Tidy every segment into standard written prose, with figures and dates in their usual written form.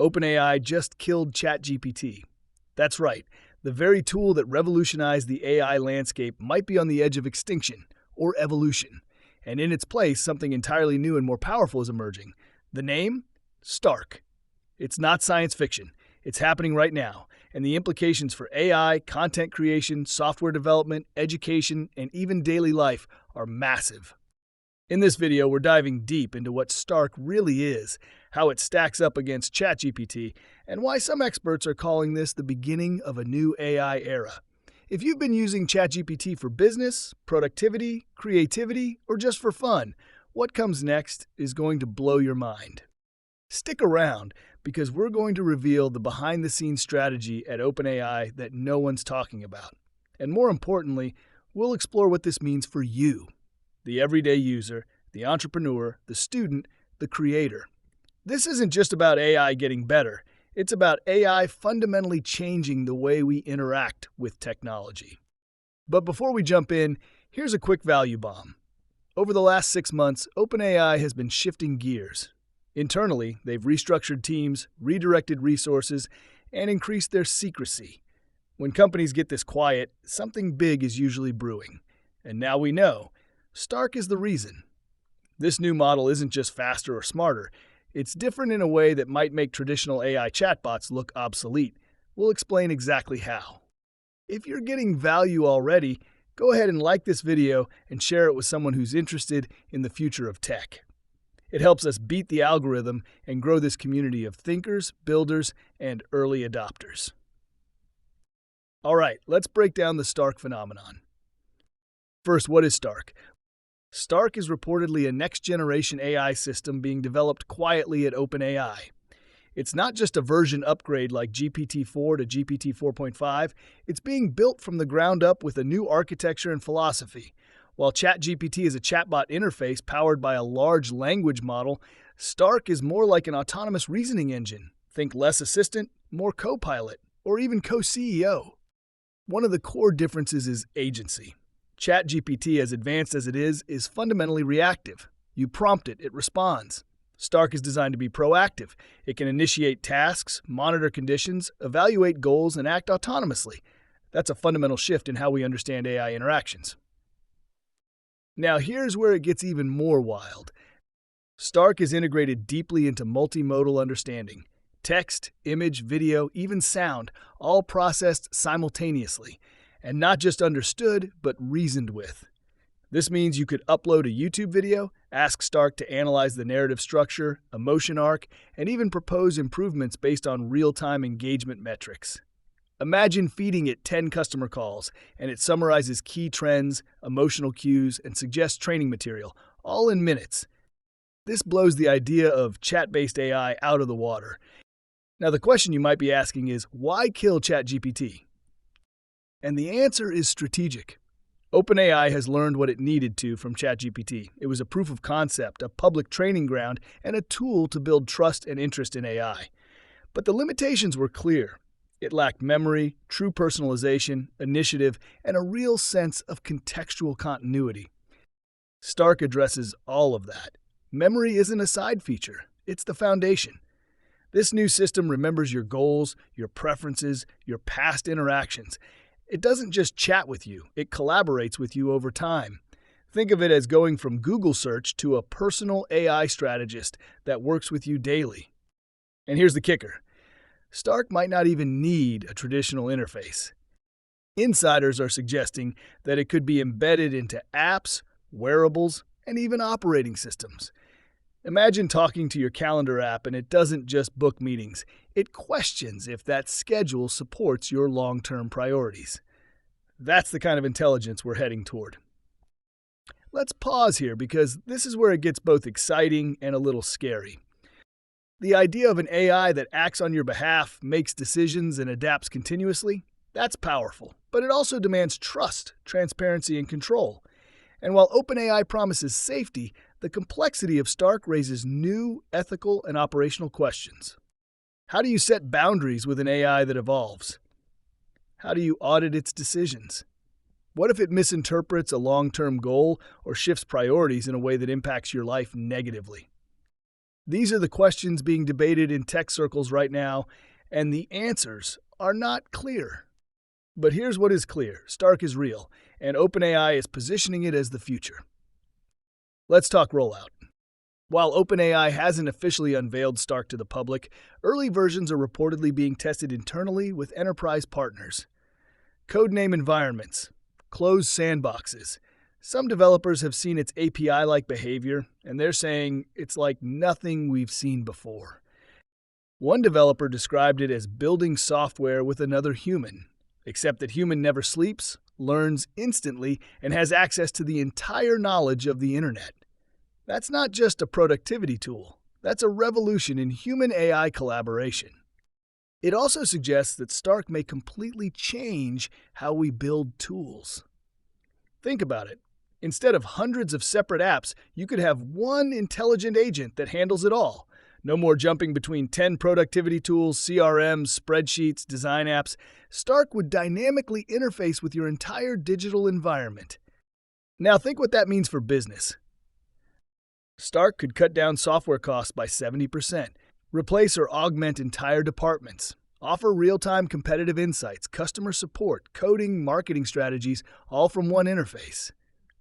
OpenAI just killed ChatGPT. That's right, the very tool that revolutionized the AI landscape might be on the edge of extinction, or evolution. And in its place, something entirely new and more powerful is emerging. The name? Stark. It's not science fiction. It's happening right now, and the implications for AI, content creation, software development, education, and even daily life are massive. In this video, we're diving deep into what Stark really is, how it stacks up against ChatGPT, and why some experts are calling this the beginning of a new AI era. If you've been using ChatGPT for business, productivity, creativity, or just for fun, what comes next is going to blow your mind. Stick around, because we're going to reveal the behind-the-scenes strategy at OpenAI that no one's talking about. And more importantly, we'll explore what this means for you, the everyday user, the entrepreneur, the student, the creator. This isn't just about AI getting better. It's about AI fundamentally changing the way we interact with technology. But before we jump in, here's a quick value bomb. Over the last 6 months, OpenAI has been shifting gears. Internally, they've restructured teams, redirected resources, and increased their secrecy. When companies get this quiet, something big is usually brewing. And now we know. Stark is the reason. This new model isn't just faster or smarter. It's different in a way that might make traditional AI chatbots look obsolete. We'll explain exactly how. If you're getting value already, go ahead and like this video and share it with someone who's interested in the future of tech. It helps us beat the algorithm and grow this community of thinkers, builders, and early adopters. All right, let's break down the Stark phenomenon. First, what is Stark? Stark is reportedly a next-generation AI system being developed quietly at OpenAI. It's not just a version upgrade like GPT-4 to GPT 4.5, it's being built from the ground up with a new architecture and philosophy. While ChatGPT is a chatbot interface powered by a large language model, Stark is more like an autonomous reasoning engine. Think less assistant, more co-pilot, or even co-CEO. One of the core differences is agency. ChatGPT, as advanced as it is fundamentally reactive. You prompt it, it responds. Stark is designed to be proactive. It can initiate tasks, monitor conditions, evaluate goals, and act autonomously. That's a fundamental shift in how we understand AI interactions. Now here's where it gets even more wild. Stark is integrated deeply into multimodal understanding. Text, image, video, even sound, all processed simultaneously. And not just understood, but reasoned with. This means you could upload a YouTube video, ask Stark to analyze the narrative structure, emotion arc, and even propose improvements based on real-time engagement metrics. Imagine feeding it 10 customer calls, and it summarizes key trends, emotional cues, and suggests training material, all in minutes. This blows the idea of chat-based AI out of the water. Now the question you might be asking is, why kill ChatGPT? And the answer is strategic. OpenAI has learned what it needed to from ChatGPT. It was a proof of concept, a public training ground, and a tool to build trust and interest in AI. But the limitations were clear. It lacked memory, true personalization, initiative, and a real sense of contextual continuity. Stark addresses all of that. Memory isn't a side feature, it's the foundation. This new system remembers your goals, your preferences, your past interactions. It doesn't just chat with you, it collaborates with you over time. Think of it as going from Google search to a personal AI strategist that works with you daily. And here's the kicker. Stark might not even need a traditional interface. Insiders are suggesting that it could be embedded into apps, wearables, and even operating systems. Imagine talking to your calendar app and it doesn't just book meetings. It questions if that schedule supports your long-term priorities. That's the kind of intelligence we're heading toward. Let's pause here because this is where it gets both exciting and a little scary. The idea of an AI that acts on your behalf, makes decisions, and adapts continuously, that's powerful. But it also demands trust, transparency, and control. And while OpenAI promises safety, the complexity of Stark raises new ethical and operational questions. How do you set boundaries with an AI that evolves? How do you audit its decisions? What if it misinterprets a long-term goal or shifts priorities in a way that impacts your life negatively? These are the questions being debated in tech circles right now, and the answers are not clear. But here's what is clear: Stark is real, and OpenAI is positioning it as the future. Let's talk rollout. While OpenAI hasn't officially unveiled Stark to the public, early versions are reportedly being tested internally with enterprise partners. Codename environments, closed sandboxes. Some developers have seen its API-like behavior, and they're saying it's like nothing we've seen before. One developer described it as building software with another human, except that human never sleeps, learns instantly, and has access to the entire knowledge of the internet. That's not just a productivity tool. That's a revolution in human-AI collaboration. It also suggests that Stark may completely change how we build tools. Think about it. Instead of hundreds of separate apps, you could have one intelligent agent that handles it all. No more jumping between 10 productivity tools, CRMs, spreadsheets, design apps. Stark would dynamically interface with your entire digital environment. Now think what that means for business. Stark could cut down software costs by 70%, replace or augment entire departments, offer real-time competitive insights, customer support, coding, marketing strategies, all from one interface.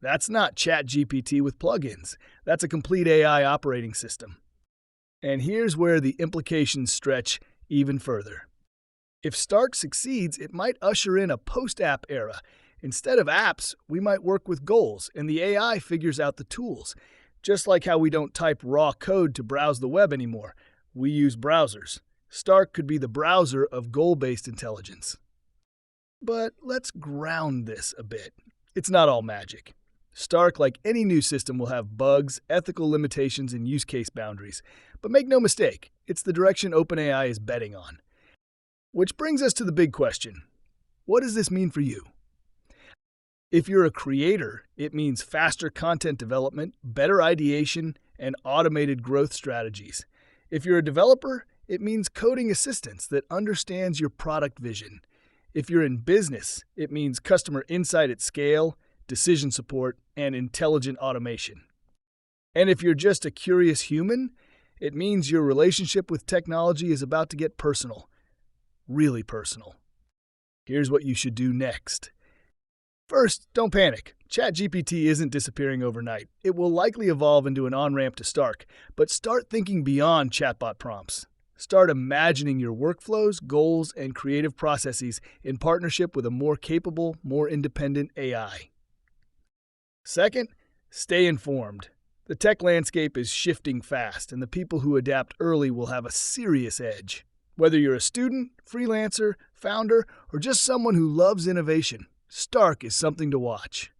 That's not ChatGPT with plugins. That's a complete AI operating system. And here's where the implications stretch even further. If Stark succeeds, it might usher in a post-app era. Instead of apps, we might work with goals, and the AI figures out the tools. Just like how we don't type raw code to browse the web anymore, we use browsers. Stark could be the browser of goal-based intelligence. But let's ground this a bit. It's not all magic. Stark, like any new system, will have bugs, ethical limitations, and use case boundaries. But make no mistake, it's the direction OpenAI is betting on. Which brings us to the big question. What does this mean for you? If you're a creator, it means faster content development, better ideation, and automated growth strategies. If you're a developer, it means coding assistance that understands your product vision. If you're in business, it means customer insight at scale, decision support, and intelligent automation. And if you're just a curious human, it means your relationship with technology is about to get personal. Really personal. Here's what you should do next. First, don't panic. ChatGPT isn't disappearing overnight. It will likely evolve into an on-ramp to Stark, but start thinking beyond chatbot prompts. Start imagining your workflows, goals, and creative processes in partnership with a more capable, more independent AI. Second, stay informed. The tech landscape is shifting fast, and the people who adapt early will have a serious edge. Whether you're a student, freelancer, founder, or just someone who loves innovation, Stark is something to watch.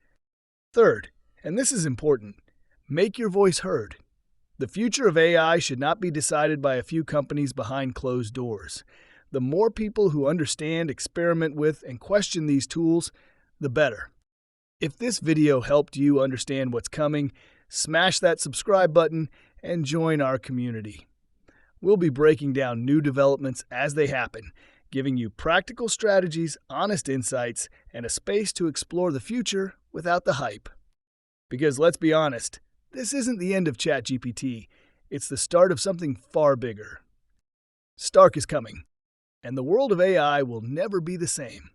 Third, and this is important, make your voice heard. The future of AI should not be decided by a few companies behind closed doors. The more people who understand, experiment with, and question these tools, the better. If this video helped you understand what's coming, smash that subscribe button and join our community. We'll be breaking down new developments as they happen, giving you practical strategies, honest insights, and a space to explore the future without the hype. Because let's be honest, this isn't the end of ChatGPT. It's the start of something far bigger. Stark is coming, and the world of AI will never be the same.